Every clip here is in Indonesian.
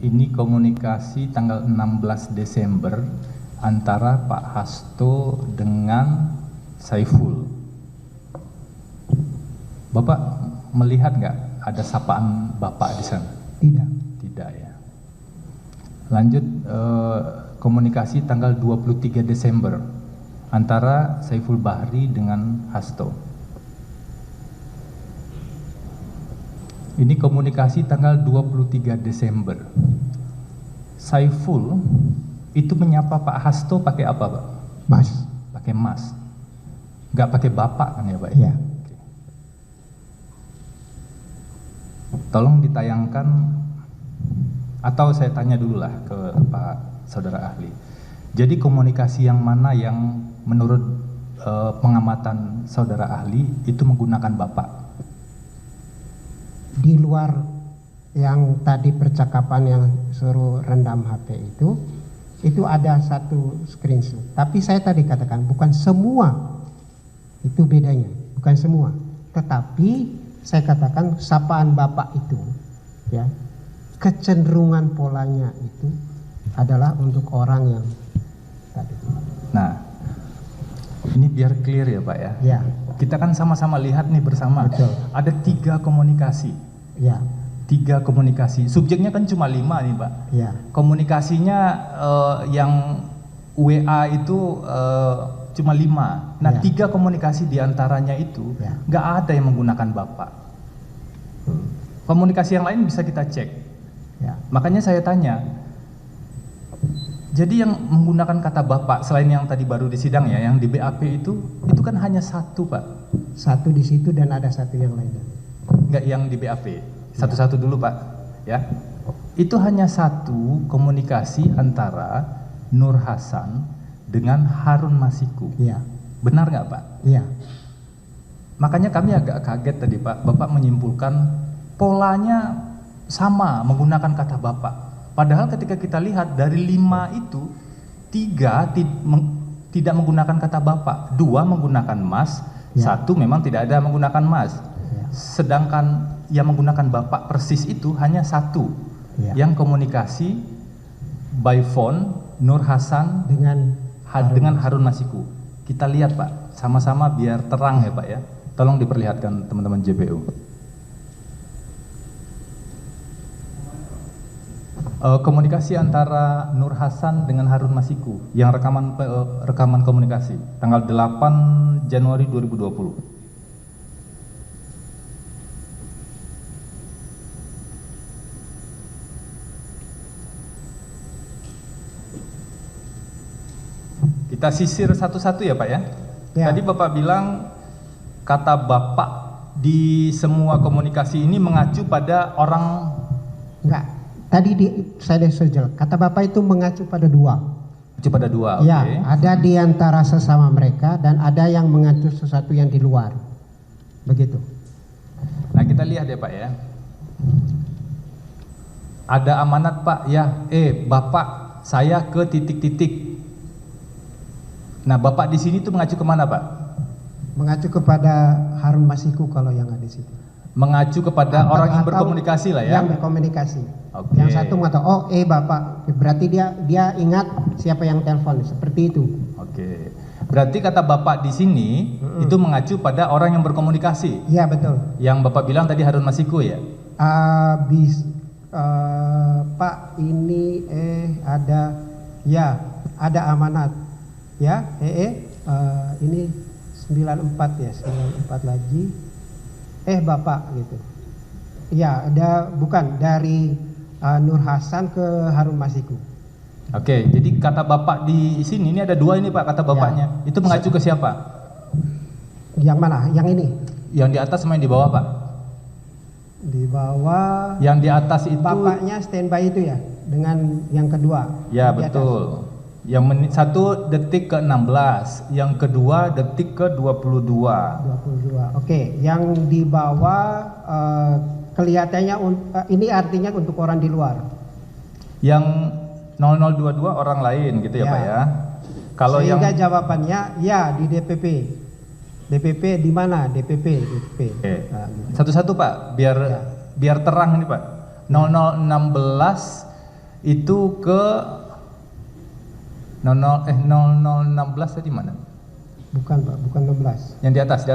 Ini komunikasi tanggal 16 Desember antara Pak Hasto dengan Saiful. Bapak melihat nggak ada sapaan Bapak di sana? Tidak. Tidak ya. Lanjut, komunikasi tanggal 23 Desember antara Saiful Bahri dengan Hasto. Ini komunikasi tanggal 23 Desember. Saiful itu menyapa Pak Hasto pakai apa, Pak? Mas. Pakai Mas. Nggak pakai Bapak kan ya, Pak? Iya. Oke. Tolong ditayangkan, atau saya tanya dulu lah ke Pak Saudara Ahli. Jadi komunikasi yang mana yang menurut pengamatan Saudara Ahli itu menggunakan Bapak? Di luar yang tadi percakapan yang suruh rendam HP itu ada satu screenshot. Tapi saya tadi katakan bukan semua, itu bedanya, bukan semua. Tetapi saya katakan sapaan Bapak itu, ya, kecenderungan polanya itu adalah untuk orang yang tadi. Nah, ini biar clear ya Pak ya. Ya. Kita kan sama-sama lihat nih bersama. Betul. Ada 3 komunikasi. Ya. 3 komunikasi. Subjeknya kan cuma 5 nih Pak. Ya. Komunikasinya yang WA itu cuma 5. Nah, Ya. 3 komunikasi diantaranya itu Ya. nggak ada yang menggunakan Bapak. Komunikasi yang lain bisa kita cek. Ya. Makanya saya tanya, jadi yang menggunakan kata Bapak selain yang tadi baru di sidang ya, yang di BAP itu kan hanya 1 Pak. Satu di situ dan ada satu yang lainnya. Enggak, yang di BAP. Satu-satu dulu Pak, ya. Itu hanya 1 komunikasi antara Nur Hasan dengan Harun Masiku. Iya. Benar nggak Pak? Iya. Makanya kami agak kaget tadi Pak, Bapak menyimpulkan polanya sama menggunakan kata Bapak. Padahal ketika kita lihat dari 5 itu 3 tidak menggunakan kata Bapak, 2 menggunakan Mas, Ya. 1 memang tidak ada menggunakan Mas. Ya. Sedangkan yang menggunakan Bapak persis itu hanya 1, Ya. yang komunikasi by phone Nur Hasan Dengan dengan Harun Masiku. Kita lihat Pak, sama-sama biar terang ya Pak ya. Tolong diperlihatkan teman-teman JPU. Komunikasi antara Nur Hasan dengan Harun Masiku yang rekaman komunikasi tanggal 8 Januari 2020. Kita sisir satu-satu ya Pak ya. Ya. Tadi Bapak bilang kata Bapak di semua komunikasi ini mengacu pada orang. enggak. Tadi saya sudah kata Bapak itu mengacu pada 2. Mengacu pada 2, Ya, oke. ada di antara sesama mereka dan ada yang mengacu sesuatu yang di luar. Begitu. Nah kita lihat ya Pak ya. Ada amanat Pak ya, Bapak saya ke titik-titik. Nah Bapak di sini tuh mengacu kemana Pak? Mengacu kepada Harun Masiku kalau yang ada di situ. Mengacu kepada orang yang Atau berkomunikasi lah ya. Yang berkomunikasi. Oke. Yang satu mengatakan, Bapak, berarti dia ingat siapa yang telepon, seperti itu. Oke. Berarti kata Bapak di sini itu mengacu pada orang yang berkomunikasi. Iya betul. Yang Bapak bilang tadi Harun Masiku ya. Pak ini ada amanat ya ini 94 ya 94 lagi Bapak gitu ya ada bukan dari Nur Hasan ke Harun Masiku. Oke, jadi kata Bapak di sini ini ada 2 ini Pak kata Bapaknya. Itu mengacu ke siapa? Yang mana? Yang ini? Yang di atas sama yang di bawah Pak? Di bawah. Yang di atas itu Bapaknya standby itu ya dengan yang kedua. ya di betul. Yang 1 detik ke 16, yang kedua detik ke 22. 22. Oke, yang di bawah kelihatannya ini artinya untuk orang di luar. Yang 0022 orang lain gitu ya, Ya. Pak ya. Kalau yang Sehingga jawabannya ya di DPP. DPP di mana? DPP. Oke. Nah, gitu. Satu-satu Pak, biar terang ini Pak. 0016 Itu ke 0016 tadi mana? Bukan Pak, bukan 16. Yang di atas.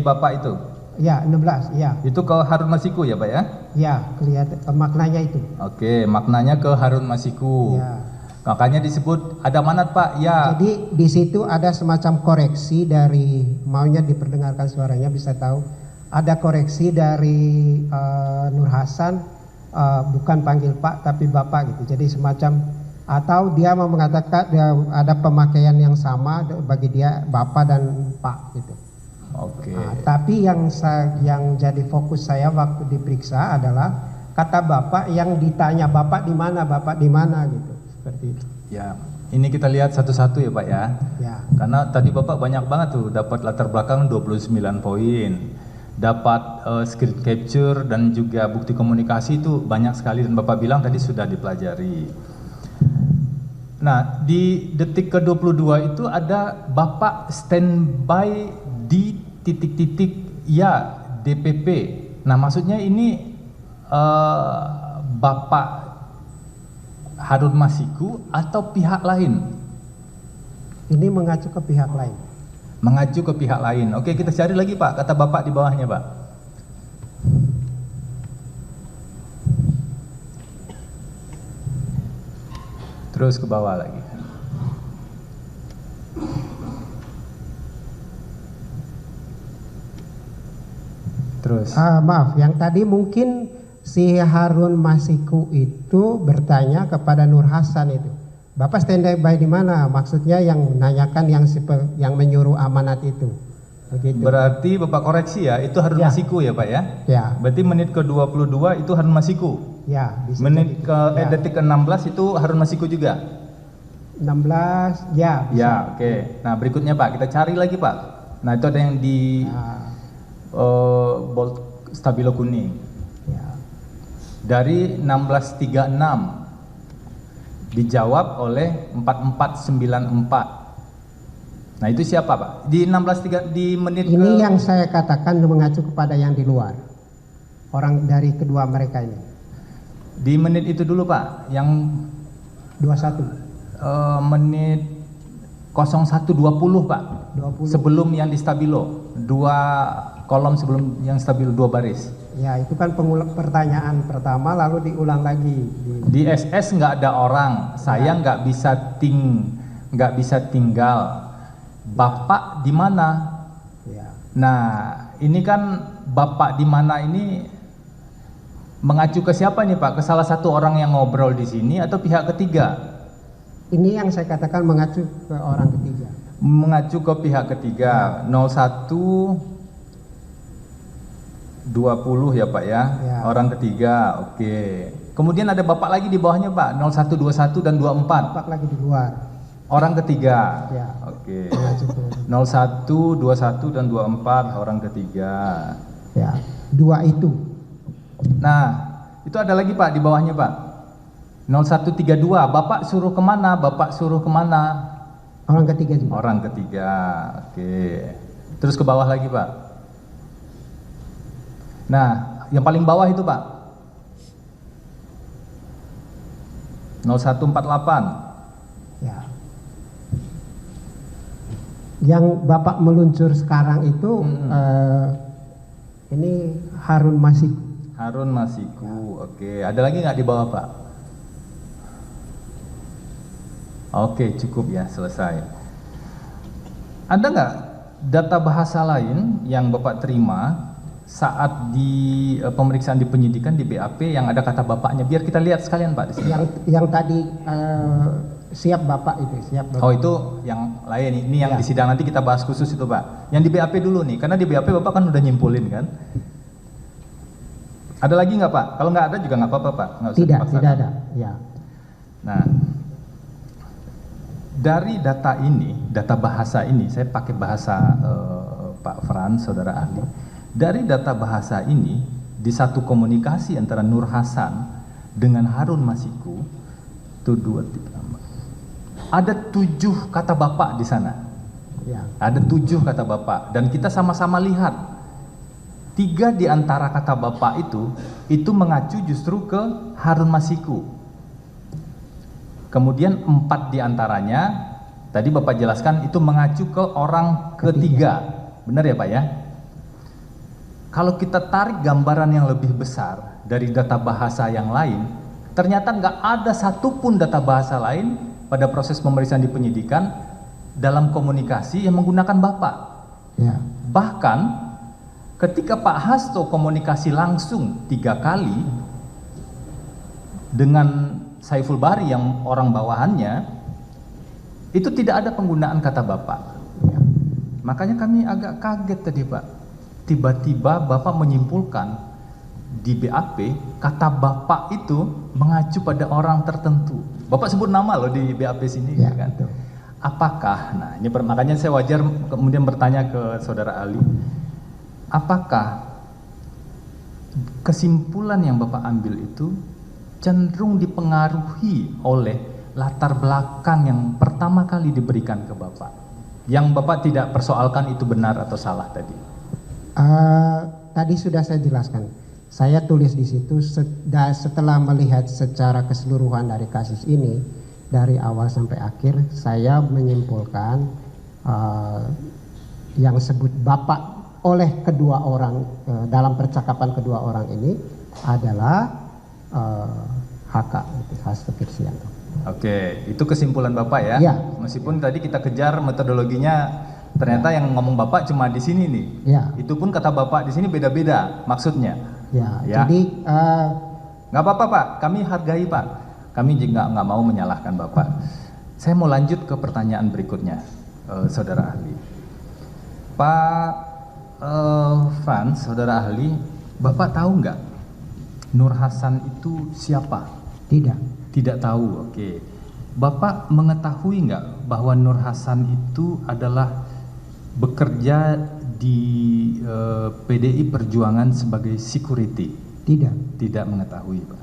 Bapak itu. Ya, 16, ya. Itu ke Harun Masiku ya Pak ya? Ya, kelihatan maknanya itu. Oke, maknanya ke Harun Masiku. Ya. Makanya disebut ada manat Pak, ya. Jadi di situ ada semacam koreksi dari, maunya diperdengarkan suaranya bisa tahu. Ada koreksi dari Nur Hasan, bukan panggil Pak tapi Bapak gitu. Jadi semacam, atau dia mau mengatakan ada pemakaian yang sama bagi dia Bapak dan Pak gitu. Oke. Nah, tapi yang jadi fokus saya waktu diperiksa adalah kata Bapak yang ditanya Bapak di mana gitu, seperti itu. Ya, ini kita lihat satu-satu ya Pak ya. Ya. Karena tadi Bapak banyak banget tuh dapat latar belakang 29 poin. Dapat screen capture dan juga bukti komunikasi itu banyak sekali dan Bapak bilang tadi sudah dipelajari. Nah, di detik ke-22 itu ada Bapak standby di titik-titik ya DPP. Nah, maksudnya ini Bapak Harun Masiku atau pihak lain? Ini mengacu ke pihak lain. Mengacu ke pihak lain. Oke, kita cari lagi Pak, kata Bapak di bawahnya Pak. Terus ke bawah lagi. Terus. Maaf, yang tadi mungkin si Harun Masiku itu bertanya kepada Nur Hasan itu. Bapak standby di mana? Maksudnya yang menanyakan yang menyuruh amanat itu. Begitu. Berarti Bapak koreksi ya, itu Harun Ya. Masiku ya Pak ya? Ya. Berarti menit ke-22 itu Harun Masiku. Ya, bisa Menit jadi. detik ke-16 itu Harun Masiku juga. 16, ya. Bisa. Ya, oke. Nah, berikutnya Pak, kita cari lagi Pak. Nah, itu ada yang di Ya, bold stabilo kuning. ya. Dari 1636 dijawab oleh 4494. Nah, itu siapa Pak? Di 16.3 di menit Ini yang saya katakan mengacu kepada yang di luar. Orang dari kedua mereka ini. di menit itu dulu Pak, yang 21, menit 01.20 Pak. 20. Sebelum yang di stabilo, 2 kolom sebelum yang stabilo, 2 baris. Ya, itu kan pertanyaan pertama lalu diulang lagi. Di SS nggak ada orang, saya nggak bisa tinggal. Bapak di mana? Ya. Nah, ini kan Bapak di mana ini mengacu ke siapa nih Pak? Ke salah satu orang yang ngobrol di sini atau pihak ketiga? Ini yang saya katakan mengacu ke orang ketiga. Mengacu ke pihak ketiga. 01.20 ya Pak ya? Ya. Orang ketiga, oke. Kemudian ada Bapak lagi di bawahnya Pak, 0121 dan 24. Bapak lagi di luar. Orang ketiga. Ya. Oke. Mengacu ke. 01, 21 dan 24 orang ketiga. Ya. 2 itu. Nah, itu ada lagi Pak di bawahnya Pak. 0132, Bapak suruh kemana? Bapak suruh kemana? Orang ketiga juga. Orang ketiga. Oke. Terus ke bawah lagi Pak. Nah, yang paling bawah itu Pak. 0148. Ya. Yang Bapak meluncur sekarang itu ini Harun Masiku. Harun Masiku. Oke, ada lagi nggak di bawah Pak? Oke, cukup ya, selesai. Ada nggak data bahasa lain yang Bapak terima saat di pemeriksaan di penyidikan di BAP yang ada kata Bapaknya? Biar kita lihat sekalian Pak di sini. Yang tadi siap Bapak itu, siap Bapak. Oh, itu yang lain. Ini yang di sidang nanti kita bahas khusus itu Pak. Yang di BAP dulu nih, karena di BAP Bapak kan udah nyimpulin kan. Ada lagi nggak Pak? Kalau nggak ada juga nggak apa-apa Pak. Nggak usah dipaksakan. Tidak ada. Ya. Nah, dari data ini, data bahasa ini, saya pakai bahasa Pak Frans, saudara ahli. Dari data bahasa ini, di satu komunikasi antara Nur Hasan dengan Harun Masiku, itu 2 tiga. Ada 7 kata Bapak di sana. Ya. Ada 7 kata Bapak, dan kita sama-sama lihat 3 di antara kata Bapak itu mengacu justru ke Harun Masiku. Kemudian 4 diantaranya, tadi Bapak jelaskan itu mengacu ke orang ketiga. Benar ya Pak ya? Kalau kita tarik gambaran yang lebih besar dari data bahasa yang lain, ternyata nggak ada satupun data bahasa lain pada proses pemeriksaan di penyidikan dalam komunikasi yang menggunakan Bapak. Ya. Bahkan ketika Pak Hasto komunikasi langsung 3 kali dengan Saiful Bahri yang orang bawahannya, itu tidak ada penggunaan kata Bapak. Ya. Makanya kami agak kaget tadi Pak. Tiba-tiba Bapak menyimpulkan di BAP kata Bapak itu mengacu pada orang tertentu. Bapak sebut nama loh di BAP sini, Ya, kan? betul. Apakah, nah ini makanya saya wajar kemudian bertanya ke Saudara Ali, apakah kesimpulan yang Bapak ambil itu cenderung dipengaruhi oleh latar belakang yang pertama kali diberikan ke Bapak, yang Bapak tidak persoalkan itu benar atau salah tadi? Tadi sudah saya jelaskan. Saya tulis di situ setelah melihat secara keseluruhan dari kasus ini dari awal sampai akhir, saya menyimpulkan yang disebut Bapak oleh kedua orang dalam percakapan kedua orang ini adalah HK, Hasto Kristianto. Oke, itu kesimpulan Bapak ya? Ya. Meskipun tadi kita kejar metodologinya, ternyata yang ngomong Bapak cuma di sini nih. Ya. Itu pun kata Bapak di sini beda-beda maksudnya. Ya. Ya. Jadi nggak apa-apa Pak, kami hargai Pak. Kami juga nggak mau menyalahkan Bapak. Saya mau lanjut ke pertanyaan berikutnya, Saudara Ahli. Pak Frans, Saudara Ahli, Bapak tahu nggak Nur Hasan itu siapa? tidak. Tidak tahu, oke. Bapak mengetahui nggak bahwa Nur Hasan itu adalah bekerja di PDI Perjuangan sebagai security? Tidak. Tidak mengetahui, Pak.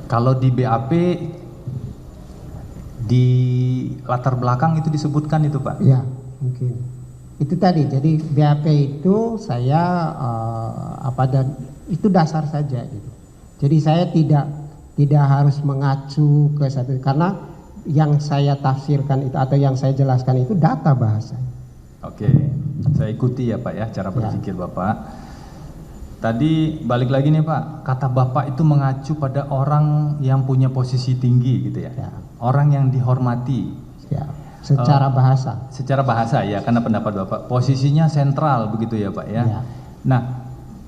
Kalau di BAP di latar belakang itu disebutkan itu, Pak? Ya, mungkin. Itu tadi. Jadi BAP itu saya itu dasar saja gitu. Jadi saya tidak harus mengacu ke satu, karena yang saya tafsirkan itu atau yang saya jelaskan itu data bahasa. Oke, saya ikuti ya Pak ya cara berpikir Bapak. Tadi balik lagi nih Pak, kata Bapak itu mengacu pada orang yang punya posisi tinggi gitu ya, Ya. orang yang dihormati. Ya, secara bahasa. Secara bahasa ya, karena pendapat Bapak posisinya sentral begitu ya Pak ya. Ya. Nah,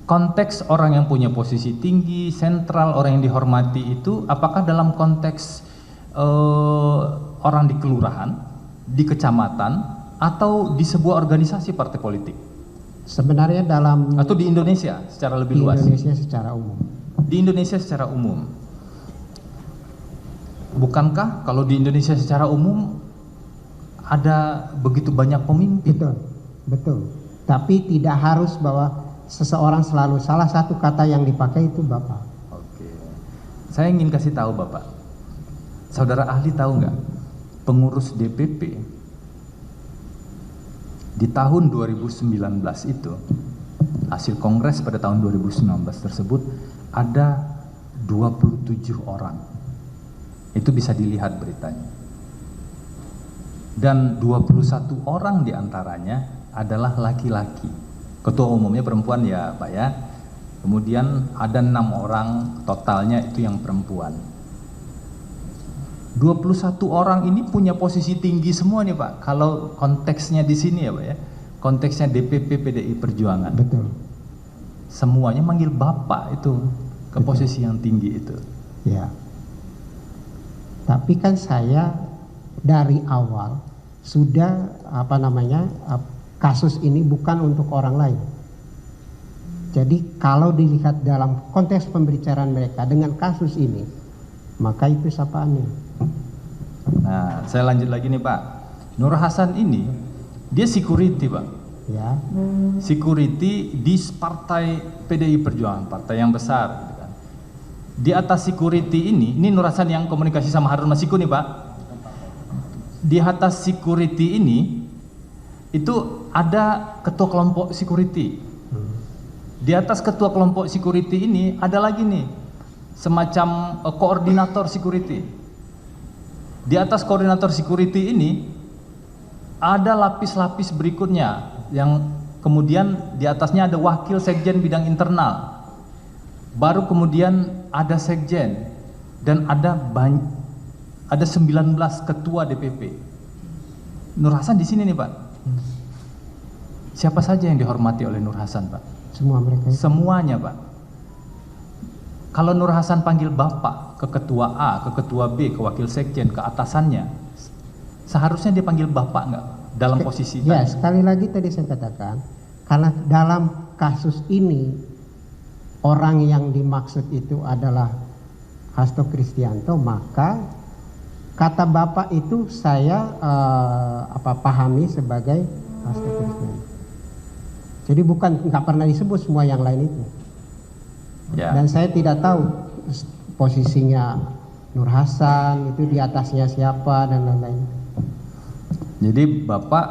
konteks orang yang punya posisi tinggi, sentral, orang yang dihormati itu apakah dalam konteks orang di kelurahan, di kecamatan, atau di sebuah organisasi partai politik? Sebenarnya dalam Atau di Indonesia secara lebih di luas? Indonesia secara umum. Di Indonesia secara umum. Bukankah kalau di Indonesia secara umum ada begitu banyak pemimpin? Betul, betul. Tapi tidak harus bahwa seseorang selalu salah satu kata yang dipakai itu Bapak. Oke. Saya ingin kasih tahu Bapak. Saudara Ahli tahu nggak pengurus DPP di tahun 2019 itu, hasil kongres pada tahun 2019 tersebut ada 27 orang. Itu bisa dilihat beritanya. Dan 21 orang diantaranya adalah laki-laki. Ketua umumnya perempuan ya Pak ya. Kemudian ada 6 orang totalnya itu yang perempuan. 21 orang ini punya posisi tinggi semua nih Pak. Kalau konteksnya di sini ya Pak ya. Konteksnya DPP PDI Perjuangan. Betul. Semuanya manggil Bapak itu ke posisi yang tinggi itu. Ya. Tapi kan saya dari awal sudah kasus ini bukan untuk orang lain. Jadi kalau dilihat dalam konteks pembicaraan mereka dengan kasus ini, maka itu sapaannya. Nah, saya lanjut lagi nih Pak. Nur Hasan ini dia security Pak. Ya. Security di partai PDI Perjuangan, partai yang besar gitu kan. Di atas security ini Nur Hasan yang komunikasi sama Harun Masiku nih Pak. Di atas security ini itu ada ketua kelompok security. Di atas ketua kelompok security ini ada lagi nih semacam koordinator security. Di atas koordinator security ini ada lapis-lapis berikutnya yang kemudian di atasnya ada wakil sekjen bidang internal. Baru kemudian ada sekjen dan ada 19 ketua DPP. Nur Hasan di sini nih, Pak. Siapa saja yang dihormati oleh Nur Hasan, Pak? Semua mereka. Semuanya, Pak. Kalau Nur Hasan panggil Bapak ke ketua A, ke ketua B, ke wakil sekjen, ke atasannya, seharusnya dia panggil Bapak enggak dalam posisi ya, tadi? sekali lagi tadi saya katakan, karena dalam kasus ini orang yang dimaksud itu adalah Hasto Kristianto, maka kata Bapak itu saya pahami sebagai Hasto Kristianto. Jadi nggak pernah disebut semua yang lain itu. Ya. Dan saya tidak tahu posisinya Nur Hasan itu di atasnya siapa dan lain-lain. Jadi Bapak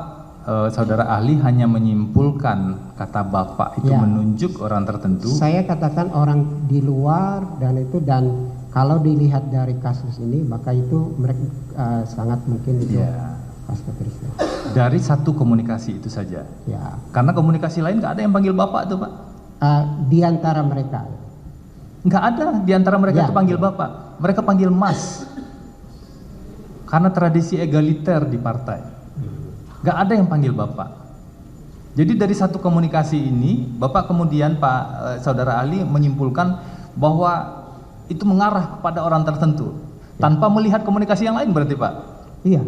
saudara ahli hanya menyimpulkan kata Bapak itu Ya. menunjuk orang tertentu. Saya katakan orang di luar dan kalau dilihat dari kasus ini maka itu mereka sangat mungkin itu Ya. Hasto Kristianto. Dari satu komunikasi itu saja. Ya, Karena komunikasi lain nggak ada yang panggil Bapak tuh, Pak. di antara mereka. Nggak ada di antara mereka Ya. itu panggil Bapak. Mereka panggil Mas. Karena tradisi egaliter di partai. Nggak ada yang panggil Bapak. Jadi dari satu komunikasi ini, Bapak kemudian Pak saudara ahli menyimpulkan bahwa itu mengarah kepada orang tertentu. Tanpa melihat komunikasi yang lain berarti, Pak? Iya,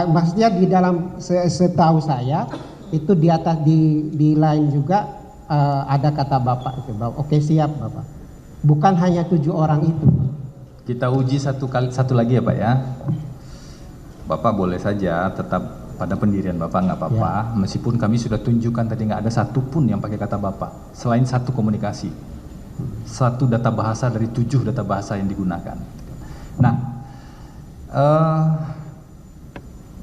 maksudnya di dalam setahu saya itu di atas di lain juga ada kata Bapak itu. Oke, siap Bapak. Bukan hanya 7 orang itu. Kita uji satu lagi ya, Pak ya. Bapak boleh saja tetap pada pendirian Bapak, nggak apa-apa. Meskipun kami sudah tunjukkan tadi nggak ada satupun yang pakai kata Bapak selain satu komunikasi, satu data bahasa dari 7 data bahasa yang digunakan. Nah,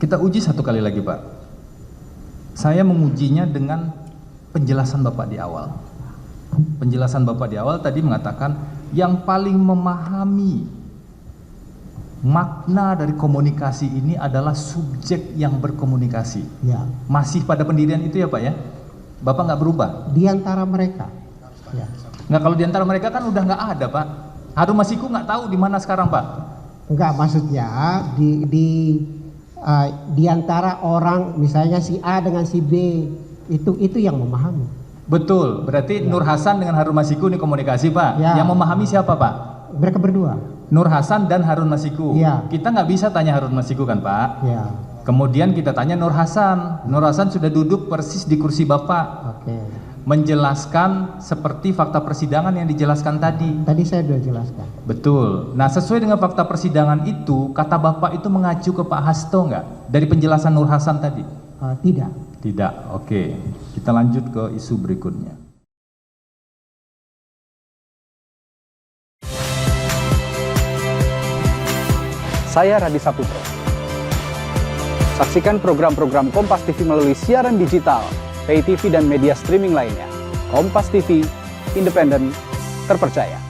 kita uji satu kali lagi, Pak. Saya mengujinya dengan penjelasan Bapak di awal. Penjelasan Bapak di awal tadi mengatakan yang paling memahami makna dari komunikasi ini adalah subjek yang berkomunikasi. Ya, Masih pada pendirian itu ya, Pak ya? Bapak nggak berubah? di antara mereka. Ya. Nggak, kalau di antara mereka kan udah nggak ada, Pak. Harun Masiku nggak tahu di mana sekarang, Pak. Enggak, maksudnya di antara orang misalnya si A dengan si B itu yang memahami. Betul, berarti Nur Hasan dengan Harun Masiku ini komunikasi, Pak. Ya. Yang memahami siapa, Pak? Mereka berdua. Nur Hasan dan Harun Masiku. Ya. Kita nggak bisa tanya Harun Masiku kan, Pak? Ya. Kemudian kita tanya Nur Hasan. Nur Hasan sudah duduk persis di kursi Bapak, Oke. menjelaskan seperti fakta persidangan yang dijelaskan tadi. Tadi saya sudah jelaskan. Betul. Nah, sesuai dengan fakta persidangan itu, kata Bapak itu mengacu ke Pak Hasto nggak? Dari penjelasan Nur Hasan tadi? Tidak. Tidak. Oke. Kita lanjut ke isu berikutnya. Saya Radi Saputro. Saksikan program-program Kompas TV melalui siaran digital, pay TV dan media streaming lainnya. Kompas TV, independen, terpercaya.